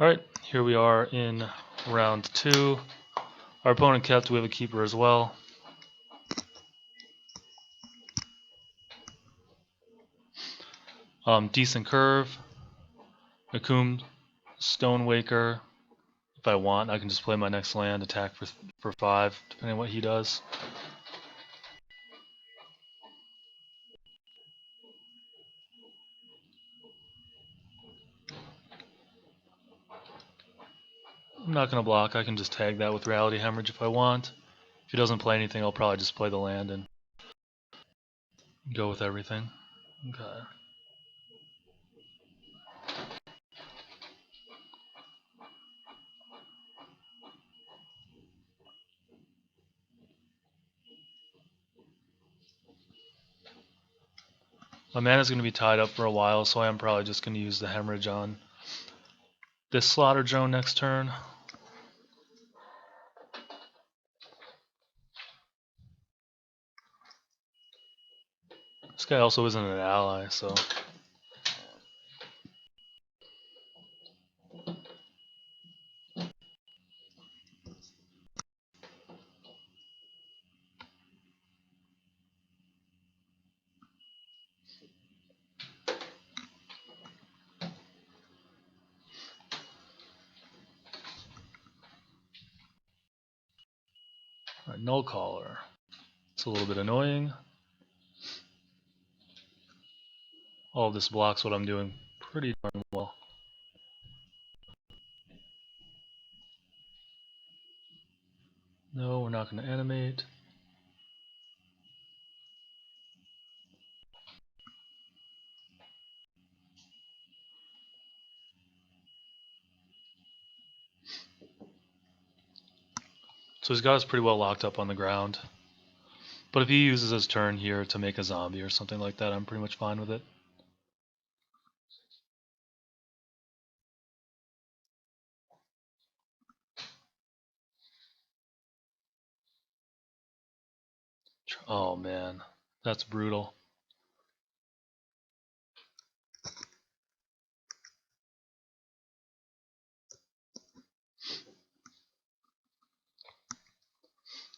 Alright, here we are in round 2. Our opponent kept, we have a keeper as well. Decent curve. Akum, Stonewaker. If I want, I can just play my next land, attack for 5, depending on what he does. I'm not going to block, I can just tag that with Reality Hemorrhage if I want. If he doesn't play anything, I'll probably just play the land and go with everything. Okay. My mana's going to be tied up for a while, so I am probably just going to use the Hemorrhage on this Slaughter Drone next turn. This guy also isn't an ally, so... Alright, Null Caller. It's a little bit annoying. All of this blocks what I'm doing pretty darn well. No, we're not going to animate. So he's got us pretty well locked up on the ground. But if he uses his turn here to make a zombie or something like that, I'm pretty much fine with it. Oh man, that's brutal.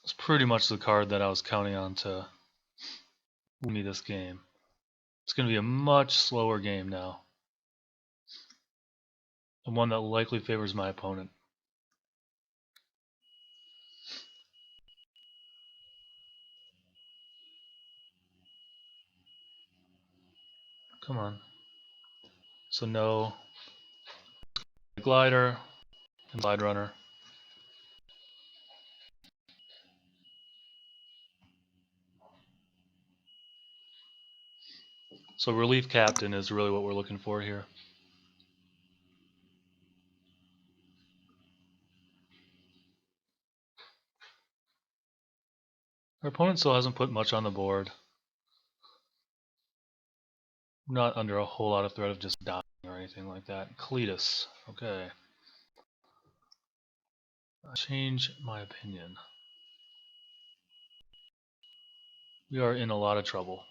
It's pretty much the card that I was counting on to win me this game. It's going to be a much slower game now. And one that likely favors my opponent. Come on. So no Glider and Glide Runner. So Relief Captain is really what we're looking for here. Our opponent still hasn't put much on the board. I'm not under a whole lot of threat of just dying or anything like that. Cletus. Okay. Change my opinion. We are in a lot of trouble.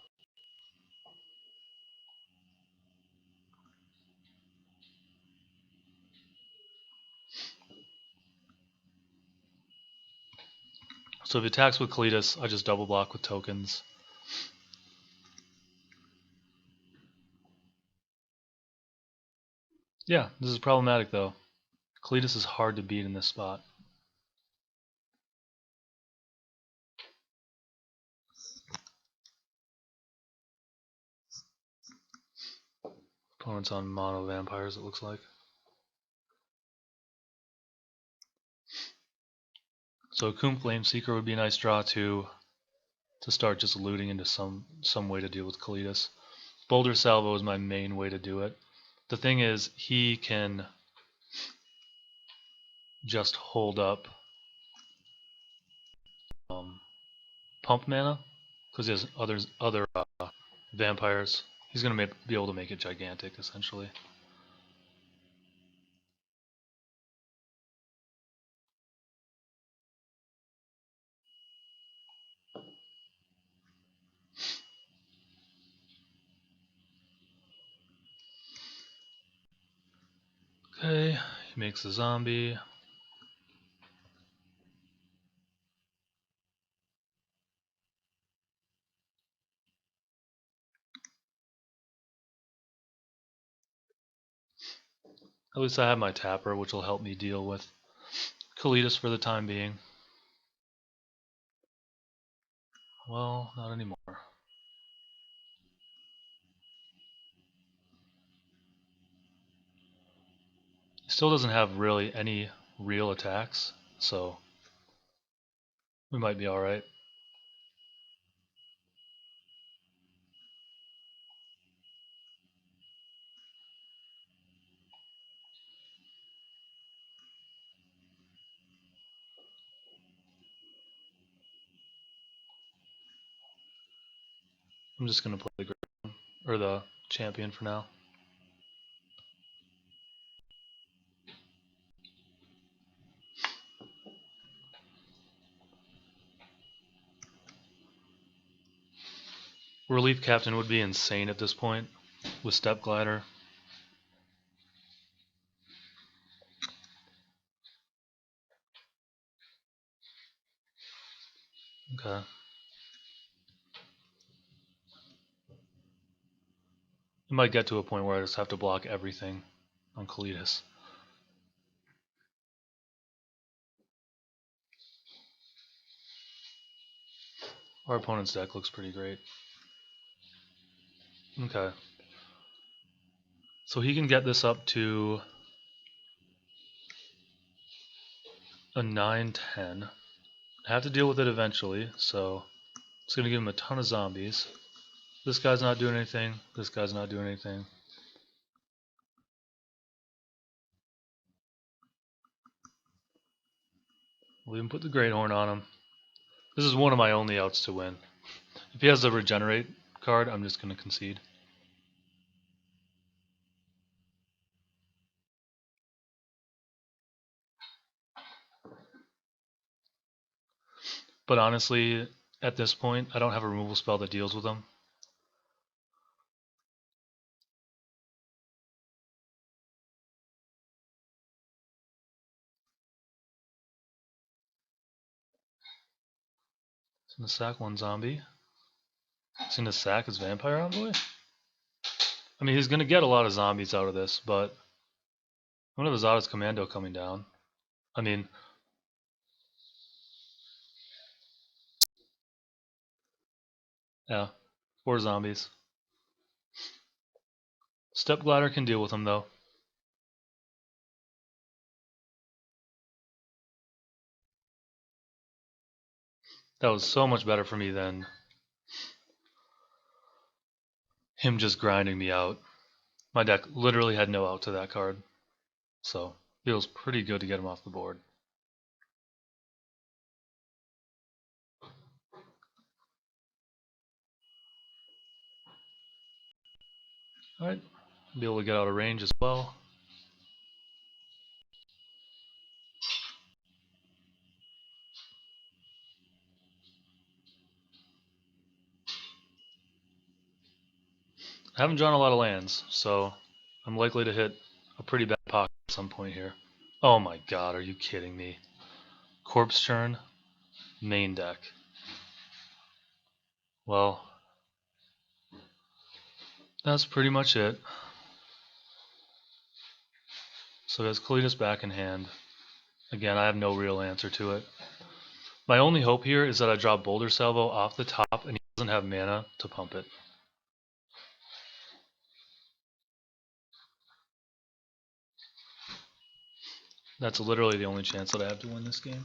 So if he attacks with Cletus, I just double block with tokens. Yeah, this is problematic though. Cletus is hard to beat in this spot. Opponent's on mono vampires, it looks like. So Akum Flameseeker would be a nice draw to start just looting into some way to deal with Kalidas. Boulder Salvo is my main way to do it. The thing is, he can just hold up pump mana because he has other vampires. He's going to be able to make it gigantic, essentially. Okay, He makes a zombie. At least I have my tapper, which will help me deal with Kalidas for the time being. Well, not anymore. He still doesn't have really any real attacks, so we might be alright. I'm just gonna play the Griffin, or the champion for now. Relief Captain would be insane at this point with Step Glider. Okay. It might get to a point where I just have to block everything on Kalidas. Our opponent's deck looks pretty great. Okay. So he can get this up to a 9-10. I have to deal with it eventually, so it's going to give him a ton of zombies. This guy's not doing anything. This guy's not doing anything. We'll even put the Great Horn on him. This is one of my only outs to win. If he has the Regenerate card, I'm just going to concede. But honestly, at this point, I don't have a removal spell that deals with him. He's going to sack one zombie. He's going to sack his Vampire Envoy? I mean, he's going to get a lot of zombies out of this, but one of his Zada's Commando coming down. I mean, yeah, 4 zombies. Step Glider can deal with him, though. That was so much better for me than him just grinding me out. My deck literally had no out to that card, so feels pretty good to get him off the board. Alright, be able to get out of range as well. I haven't drawn a lot of lands, so I'm likely to hit a pretty bad pocket at some point here. Oh my god, are you kidding me? Corpse Churn, main deck. Well, that's pretty much it. So he has Kalidas back in hand. Again, I have no real answer to it. My only hope here is that I drop Boulder Salvo off the top and he doesn't have mana to pump it. That's literally the only chance that I have to win this game.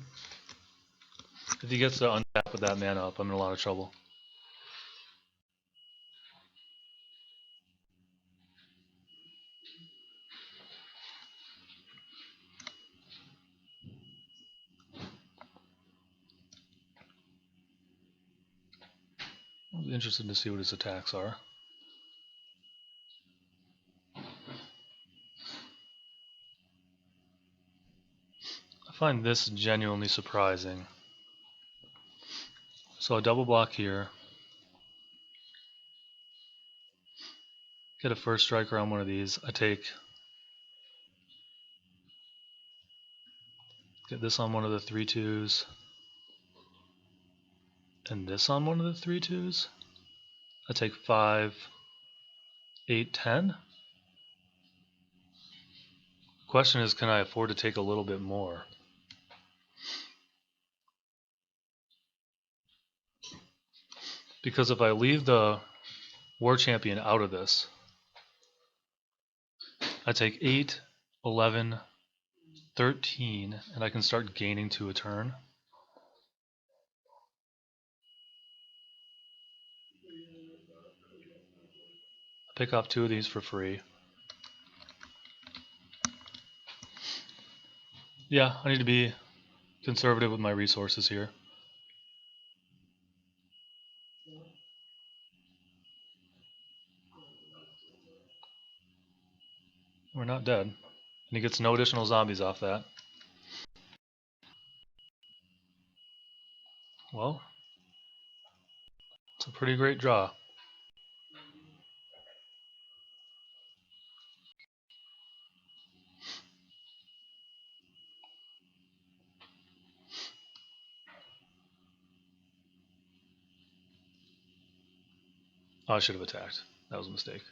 If he gets to untap with that mana up, I'm in a lot of trouble. I'll be interested to see what his attacks are. I find this genuinely surprising. So I double block here. Get a first striker on one of these. I take Get this on one of the 3/2s. And this on one of the 3/2s. I take 5, 8, 10. Question is, can I afford to take a little bit more? Because if I leave the War Champion out of this, I take 8, 11, 13, and I can start gaining 2 a turn. Pick off 2 of these for free. Yeah, I need to be conservative with my resources here. We're not dead. And he gets no additional zombies off that. Well, it's a pretty great draw. Oh, I should have attacked. That was a mistake.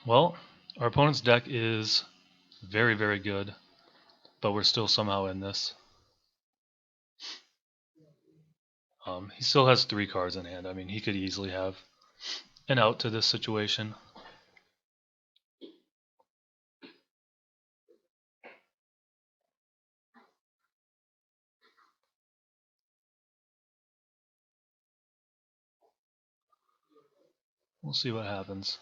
Well, our opponent's deck is very, very good, but we're still somehow in this. He still has 3 cards in hand. I mean, he could easily have an out to this situation. We'll see what happens.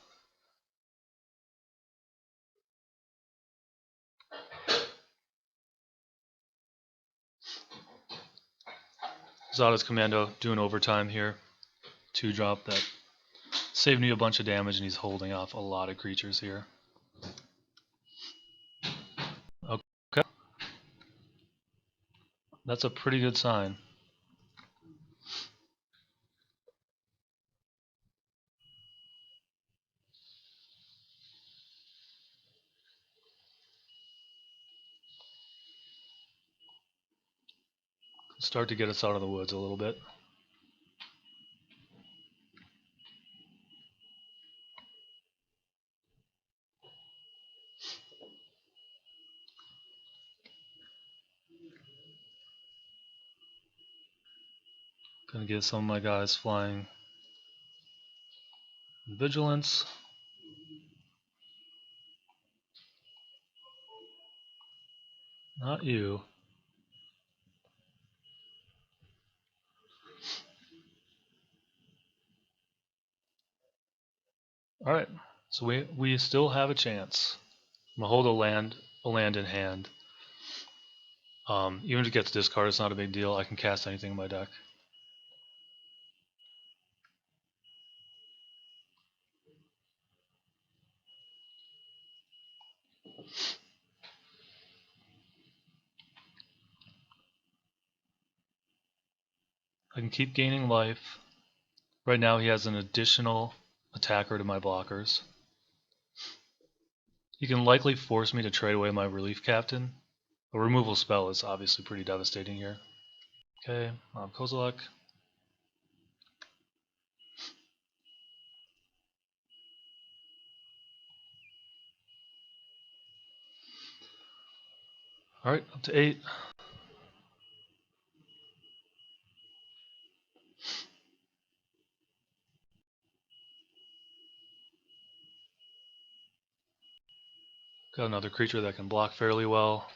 Zada's Commando doing overtime here. 2-drop that saved me a bunch of damage, and he's holding off a lot of creatures here. Okay. That's a pretty good sign. Start to get us out of the woods a little bit. Gonna get some of my guys flying Vigilance. Not you. Alright, so we still have a chance. I'm gonna hold a land in hand. Even if it gets discarded, it's not a big deal. I can cast anything in my deck. I can keep gaining life. Right now he has an additional attacker to my blockers. He can likely force me to trade away my relief captain. A removal spell is obviously pretty devastating here. Okay, Kozilek. Alright, up to 8. Got another creature that can block fairly well.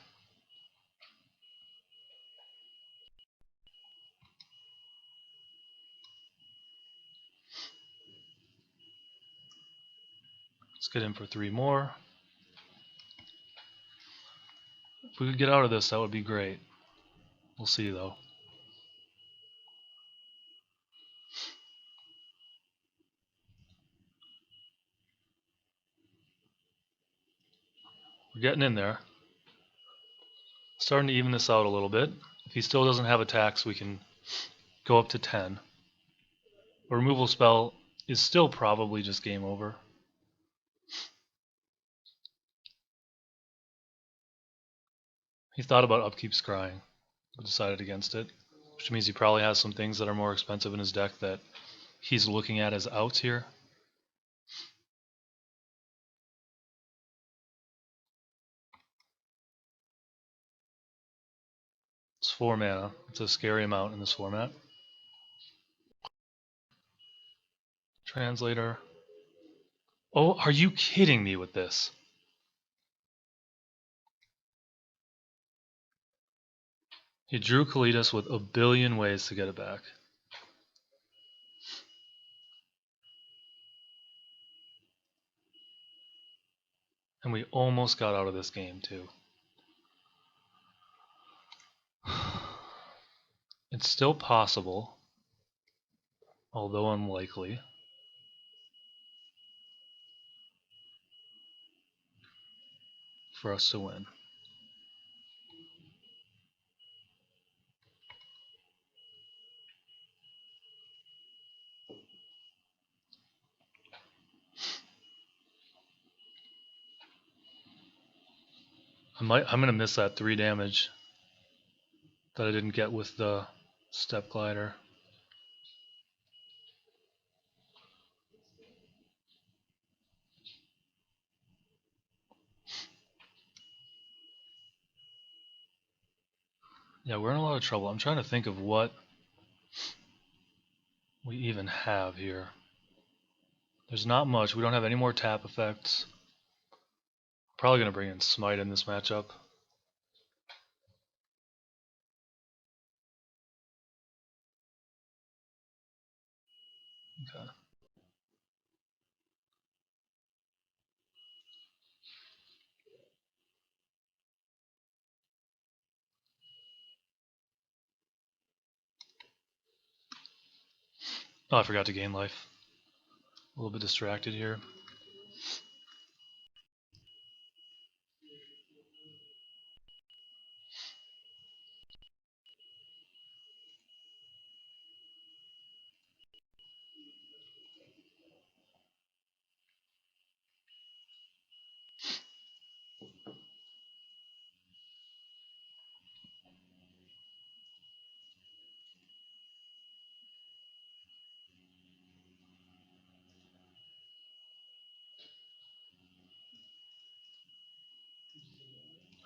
Let's get in for 3 more. If we could get out of this, that would be great. We'll see though. We're getting in there. Starting to even this out a little bit. If he still doesn't have attacks, we can go up to 10. A removal spell is still probably just game over. He thought about Upkeep Scrying, but decided against it, which means he probably has some things that are more expensive in his deck that he's looking at as outs here. It's 4 mana. It's a scary amount in this format. Translator. Oh, are you kidding me with this? He drew Kalidas with a billion ways to get it back. And we almost got out of this game, too. It's still possible, although unlikely. For us to win. I'm gonna miss that 3 damage that I didn't get with the Step Glider. Yeah, we're in a lot of trouble. I'm trying to think of what we even have here. There's not much. We don't have any more tap effects. Probably going to bring in Smite in this matchup. Okay. Oh, I forgot to gain life. A little bit distracted here.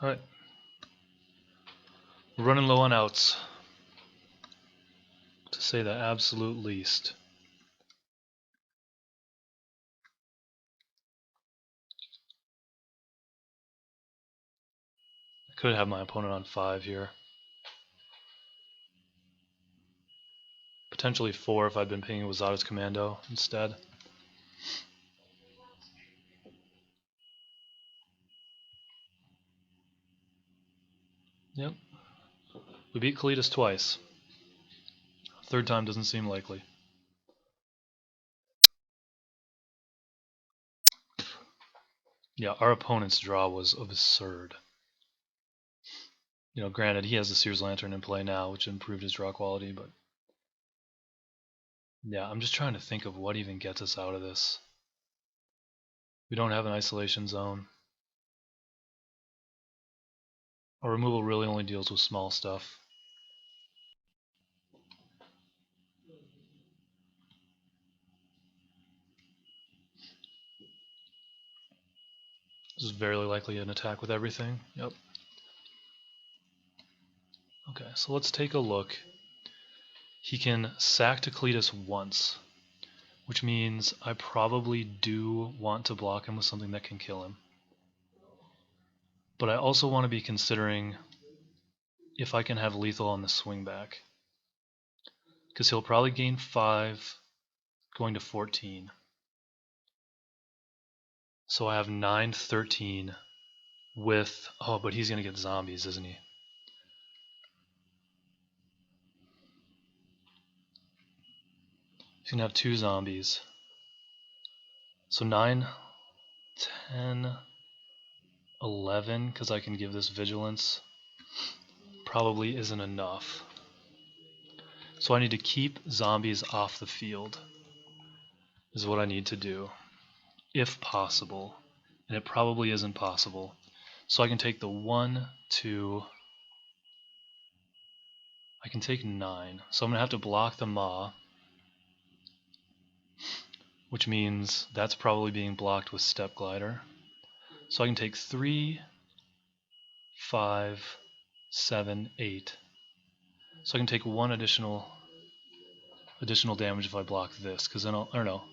Alright. We're running low on outs, to say the absolute least. I could have my opponent on 5 here. Potentially 4 if I'd been pinging with Zada's Commando instead. Yep. We beat Kalidas twice. Third time doesn't seem likely. Yeah, our opponent's draw was absurd. You know, granted, he has the Seer's Lantern in play now, which improved his draw quality, but yeah, I'm just trying to think of what even gets us out of this. We don't have an isolation zone. Our removal really only deals with small stuff. This is very likely an attack with everything. Yep. Okay, so let's take a look. He can sack to Cletus once, which means I probably do want to block him with something that can kill him. But I also want to be considering if I can have lethal on the swing back. Because he'll probably gain 5, going to 14. So I have 9, 13 with... Oh, but he's going to get zombies, isn't he? He's going to have 2 zombies. So 9, 10, 11, because I can give this vigilance, probably isn't enough. So I need to keep zombies off the field, is what I need to do, if possible. And it probably isn't possible. So I can take the 1, 2, I can take 9. So I'm going to have to block the Maw, which means that's probably being blocked with Step Glider. So I can take 3, 5, 7, 8. So I can take 1 additional damage if I block this, because then or no,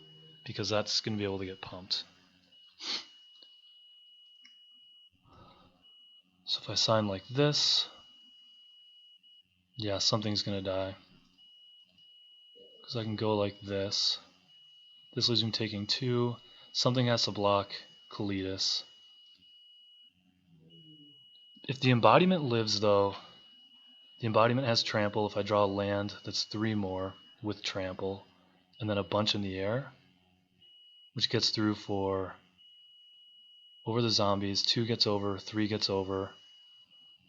because that's going to be able to get pumped. So if I sign like this, yeah, something's going to die. Because I can go like this. This leaves me taking 2. Something has to block Kalidas. If the embodiment lives, though, the embodiment has trample. If I draw a land, that's 3 more with trample, and then a bunch in the air, which gets through for over the zombies. 2 gets over, 3 gets over,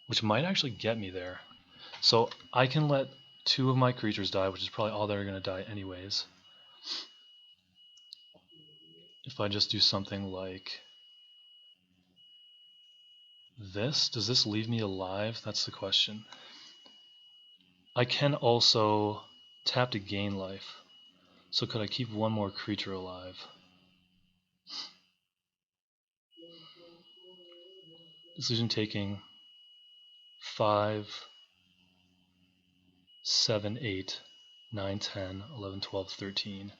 which might actually get me there. So I can let 2 of my creatures die, which is probably all that are going to die anyways. If I just do something like this, does this leave me alive? That's the question. I can also tap to gain life. So could I keep 1 more creature alive? This leaves me taking 5, 7, 8, 9, 10, 11, 12, 13.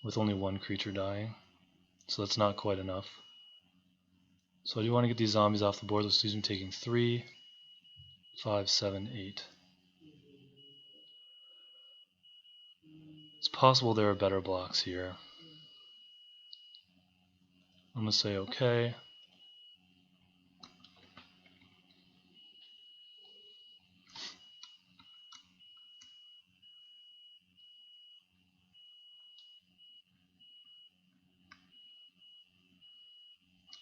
With only 1 creature dying. So that's not quite enough. So I do want to get these zombies off the board. This leaves me taking 3, 5, 7, 8. It's possible there are better blocks here. I'm going to say okay.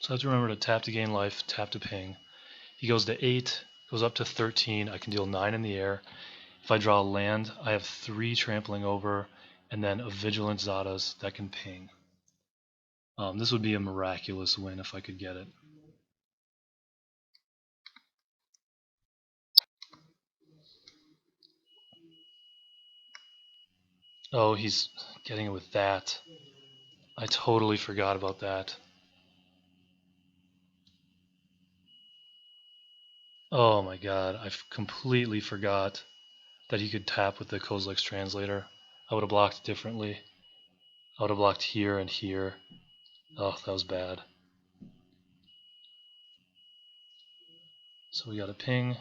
So I have to remember to tap to gain life, tap to ping. He goes to 8, goes up to 13. I can deal 9 in the air. If I draw a land, I have 3 trampling over, and then a Vigilant Zadas that can ping. This would be a miraculous win if I could get it. Oh, he's getting it with that. I totally forgot about that. Oh my god, I completely forgot that he could tap with the Kozilek's Translator. I would have blocked differently. I would have blocked here and here. Oh, that was bad. So we got a ping.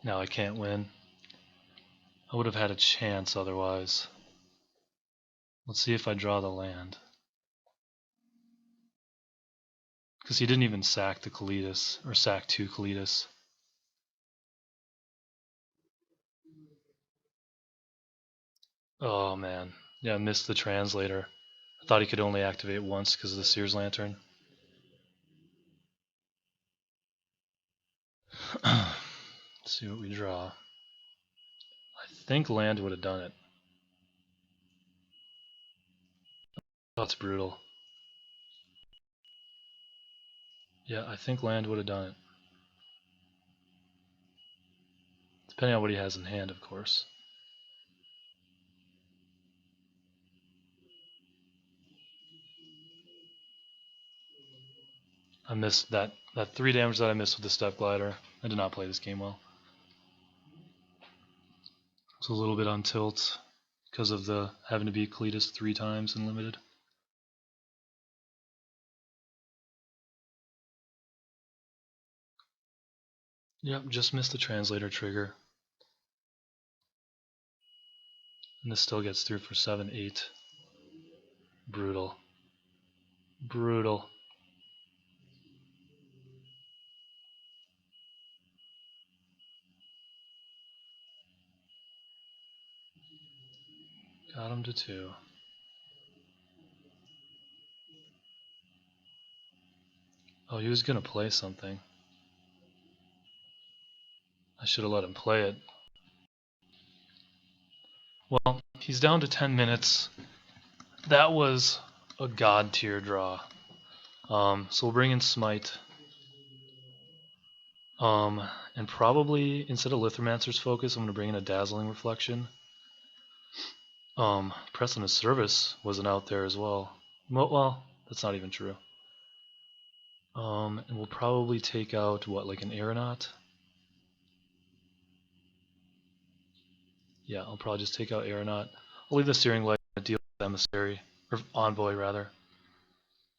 Now I can't win. I would have had a chance otherwise. Let's see if I draw the land. Because he didn't even sack the Kalidas, or sack 2 Kalidas. Oh man. Yeah, I missed the translator. I thought he could only activate once because of the Seer's Lantern. Let's see what we draw. I think land would have done it. Oh, it's brutal. Yeah, I think land would have done it. Depending on what he has in hand, of course. I missed that 3 damage that I missed with the Step Glider. I did not play this game well. It's a little bit on tilt because of the having to beat Kalidas 3 times in limited. Yep, just missed the translator trigger. And this still gets through for 7, 8. Brutal. Brutal. Got him to 2. Oh, he was gonna play something. I should have let him play it. Well, he's down to 10 minutes. That was a god tier draw. So we'll bring in Smite. And probably instead of Lithomancer's Focus, I'm going to bring in a Dazzling Reflection. Preston's Service wasn't out there as well. Well, that's not even true. And we'll probably take out, what, like an Aeronaut? Yeah, I'll probably just take out Aeronaut. I'll leave the Searing Light and deal with Emissary. Or Envoy, rather.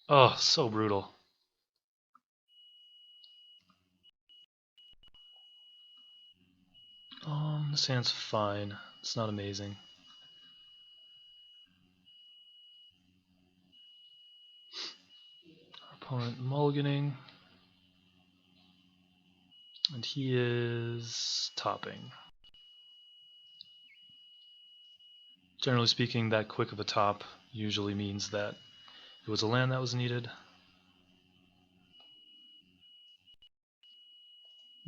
Oh, so brutal. This hand's fine. It's not amazing. Our opponent mulliganing. And he is topping. Generally speaking, that quick of a top usually means that it was a land that was needed.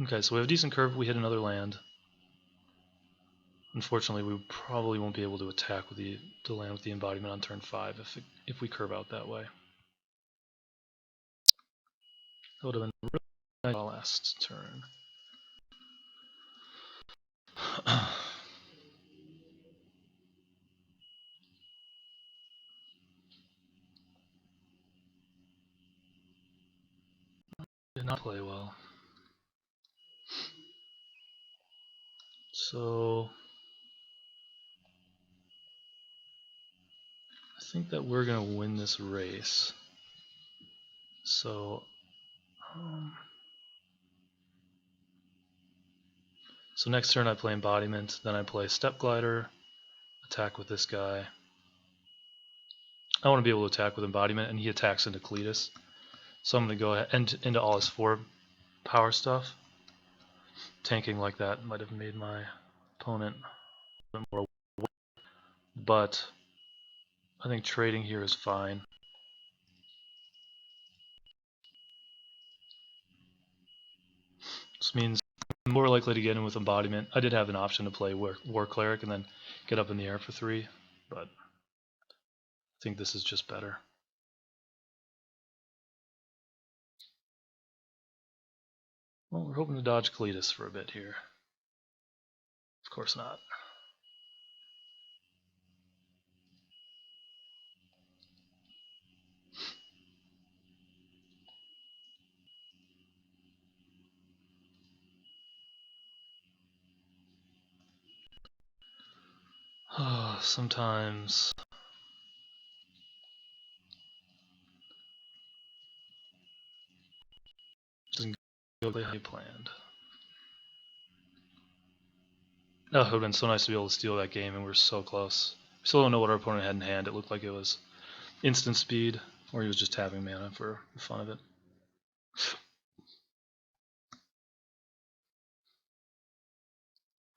Okay, so we have a decent curve. We hit another land. Unfortunately, we probably won't be able to attack with the land with the embodiment on turn 5 if we curve out that way. That would have been really nice last turn. Did not play well. So I think that we're going to win this race. So so next turn I play Embodiment, then I play Step Glider, attack with this guy. I want to be able to attack with Embodiment, and he attacks into Cletus. So I'm going to go ahead and into all his 4 power stuff. Tanking like that might have made my opponent a bit more, but I think trading here is fine. This means I'm more likely to get in with Embodiment. I did have an option to play War Cleric and then get up in the air for 3, but I think this is just better. Well, we're hoping to dodge Cletus for a bit here. Of course not. Sometimes it doesn't go the way I planned. Oh, it would have been so nice to be able to steal that game, and we were so close. We still don't know what our opponent had in hand. It looked like it was instant speed, or he was just tapping mana for the fun of it.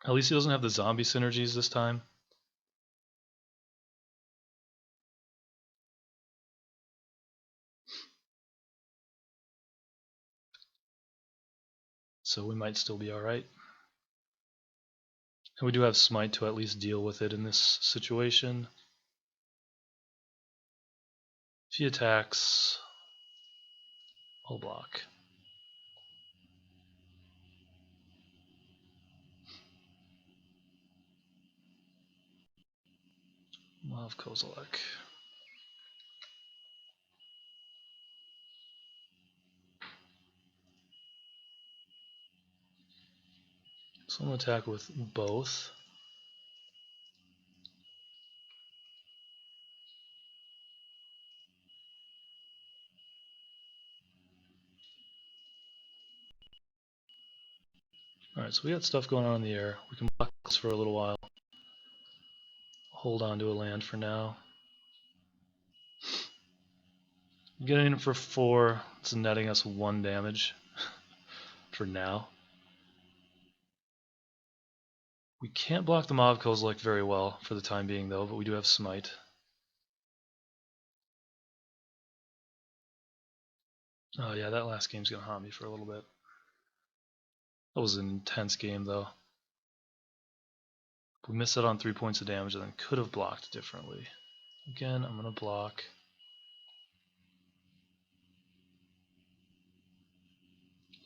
At least he doesn't have the zombie synergies this time. So we might still be alright. And we do have Smite to at least deal with it in this situation. If he attacks, I'll block. We'll have Kozilek. So I'm going to attack with both. Alright, so we got stuff going on in the air. We can block this for a little while. Hold on to a land for now. Getting it for 4, it's netting us 1 damage for now. We can't block the Mob Kozilek very well for the time being, though, but we do have Smite. Oh yeah, that last game's gonna haunt me for a little bit. That was an intense game, though. We missed out on 3 points of damage and then could have blocked differently. Again, I'm gonna block.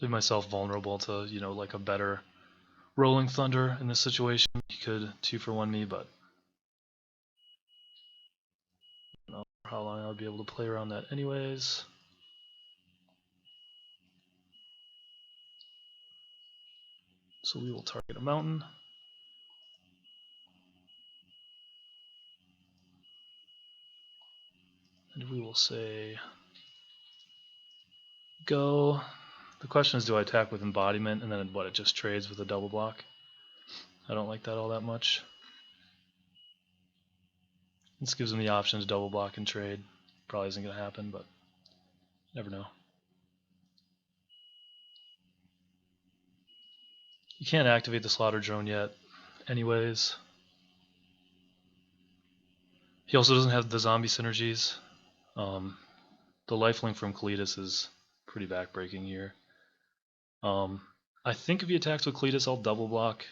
Leave myself vulnerable to, like a better Rolling Thunder in this situation. He could 2-for-1 me, but I don't know how long I'll be able to play around that anyways. So we will target a mountain. And we will say go. The question is, do I attack with embodiment and then what, it just trades with a double block? I don't like that all that much. This gives him the option to double block and trade. Probably isn't going to happen, but never know. You can't activate the Slaughter Drone yet anyways. He also doesn't have the zombie synergies. The lifelink from Cletus is pretty backbreaking here. I think if he attacks with Cletus, I'll double block.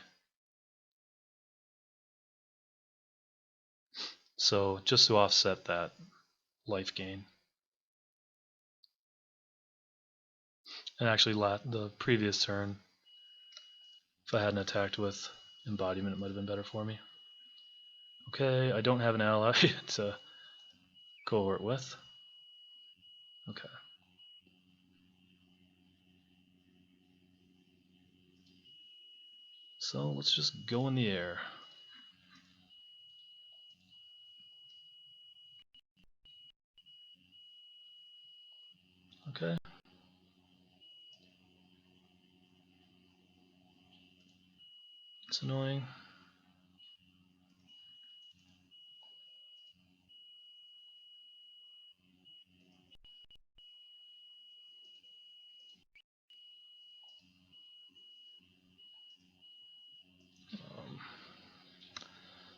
So just to offset that life gain. And actually the previous turn, if I hadn't attacked with embodiment, it might have been better for me. Okay, I don't have an ally to cohort with. Okay. So let's just go in the air. Okay. It's annoying.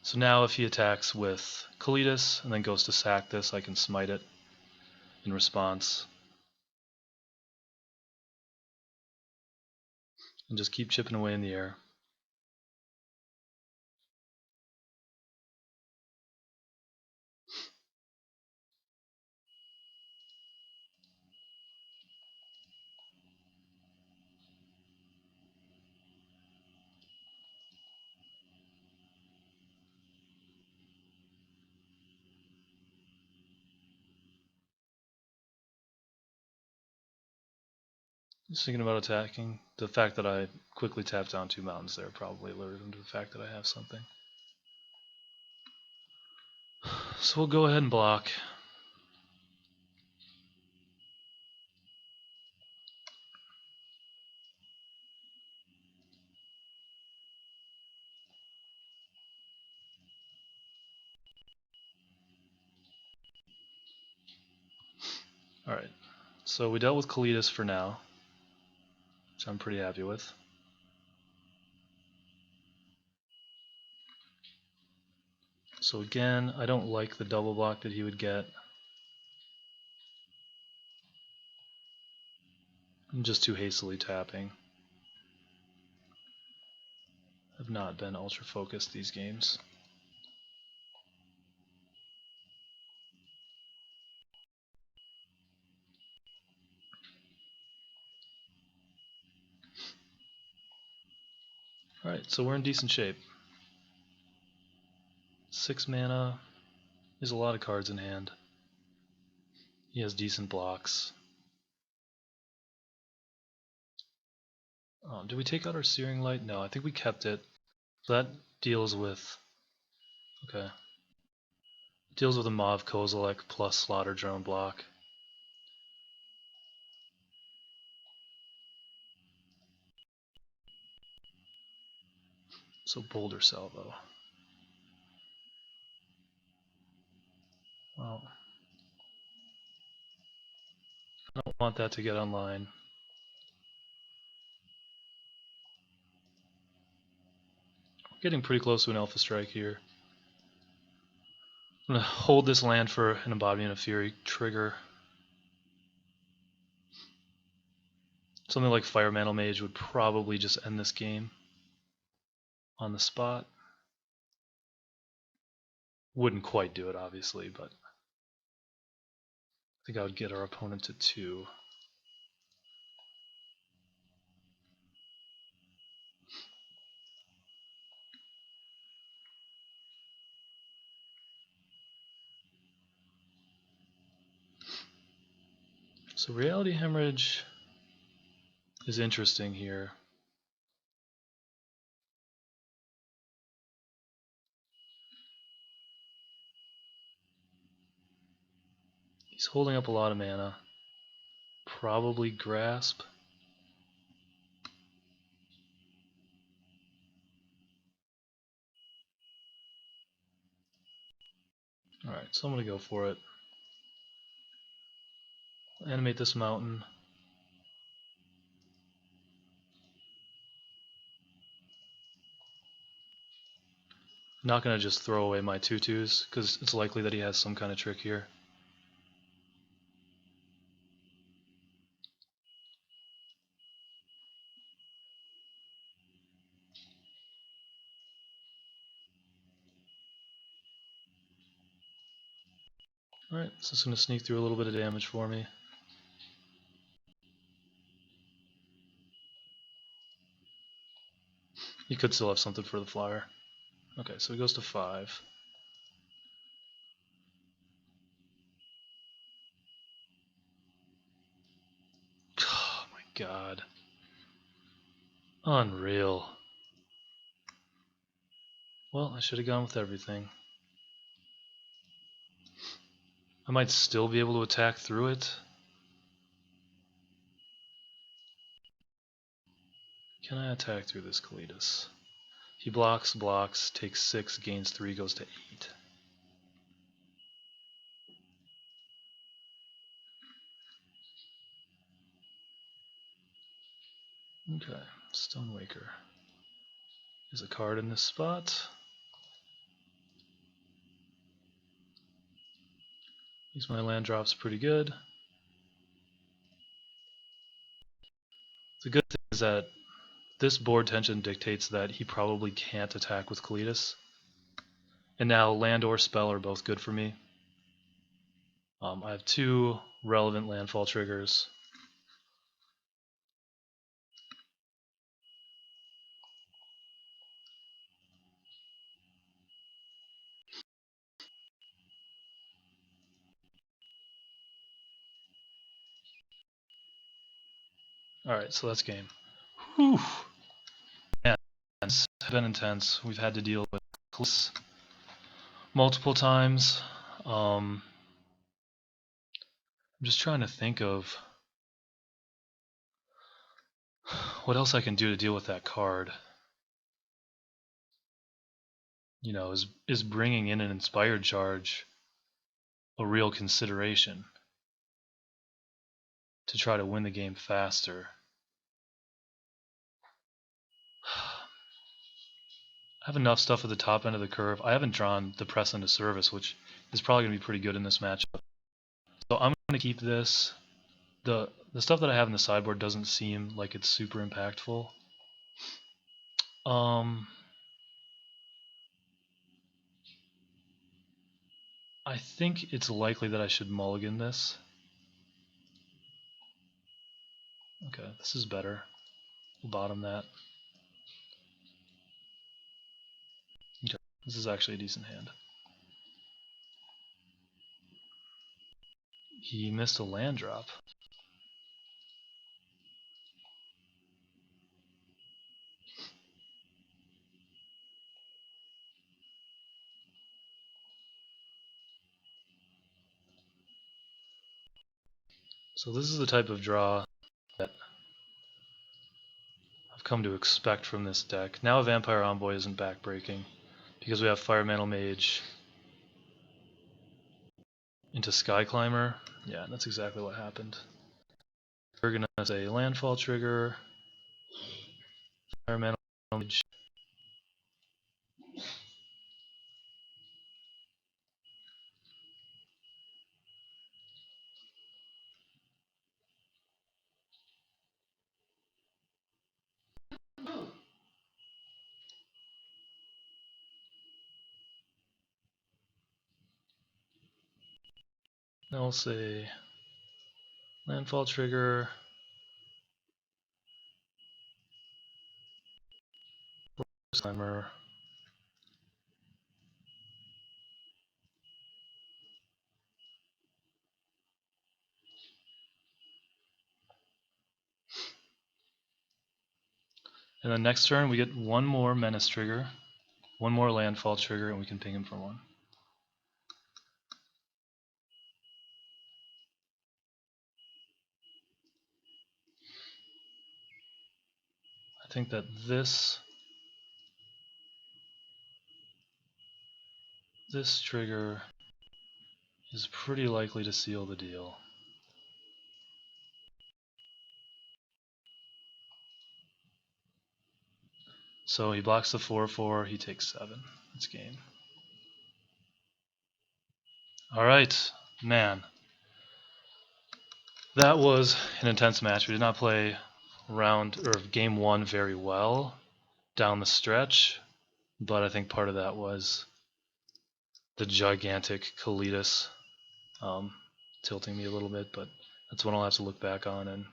So now if he attacks with Kalitas and then goes to sack this, I can smite it in response. And just keep chipping away in the air. Just thinking about attacking. The fact that I quickly tapped down 2 mountains there probably alerted him to the fact that I have something. So we'll go ahead and block. Alright, so we dealt with Kalitas for now, which I'm pretty happy with. So again, I don't like the double block that he would get. I'm just too hastily tapping. I've not been ultra focused these games. Alright, so we're in decent shape. 6 mana. There's a lot of cards in hand. He has decent blocks. Did we take out our Searing Light? No, I think we kept it. So that deals with... Okay. Deals with a Mauve Kozilek plus Slaughter Drone block. So Boulder Salvo. Well, I don't want that to get online. Getting pretty close to an Alpha Strike here. I'm going to hold this land for an Embodiment of Fury trigger. Something like Fire Mantle Mage would probably just end this game on the spot. Wouldn't quite do it, obviously, but I think I would get our opponent to 2. So Reality Hemorrhage is interesting here. He's holding up a lot of mana. Probably Grasp. Alright, so I'm going to go for it. Animate this mountain. I'm not going to just throw away my 2/2s, because it's likely that he has some kind of trick here. Alright, so it's going to sneak through a little bit of damage for me. He could still have something for the flyer. Okay, so he goes to 5. Oh my god. Unreal. Well, I should have gone with everything. I might still be able to attack through it. Can I attack through this Kalidas? He blocks, takes 6, gains 3, goes to 8. Okay, Stonewaker. There's a card in this spot. These my land drops pretty good. The good thing is that this board tension dictates that he probably can't attack with Kalidas. And now land or spell are both good for me. I have 2 relevant landfall triggers. Alright, so that's game. Whew. Man, it's been intense. We've had to deal with Kalidas multiple times. I'm just trying to think of what else I can do to deal with that card. You know, is bringing in an Inspired Charge a real consideration to try to win the game faster? I have enough stuff at the top end of the curve. I haven't drawn the Press into Service, which is probably going to be pretty good in this matchup. So I'm going to keep this. The stuff that I have in the sideboard doesn't seem like it's super impactful. I think it's likely that I should mulligan this. Okay, this is better. We'll bottom that. Okay, this is actually a decent hand. He missed a land drop. So this is the type of draw that I've come to expect from this deck. Now Vampire Envoy isn't backbreaking because we have Fire Mantle Mage into Sky Climber. Yeah, that's exactly what happened. We're gonna say Landfall Trigger, Fire Mantle Mage, I'll say landfall trigger, timer, and then next turn we get one more menace trigger, one more landfall trigger, and we can ping him for one. I think that this trigger is pretty likely to seal the deal. So he blocks the 4/4, he takes 7. It's game. Alright, man. That was an intense match. We did not play game 1 very well down the stretch, but I think part of that was the gigantic Kalidas tilting me a little bit, but that's one I'll have to look back on and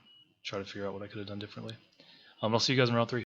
try to figure out what I could have done differently. I'll see you guys in round 3.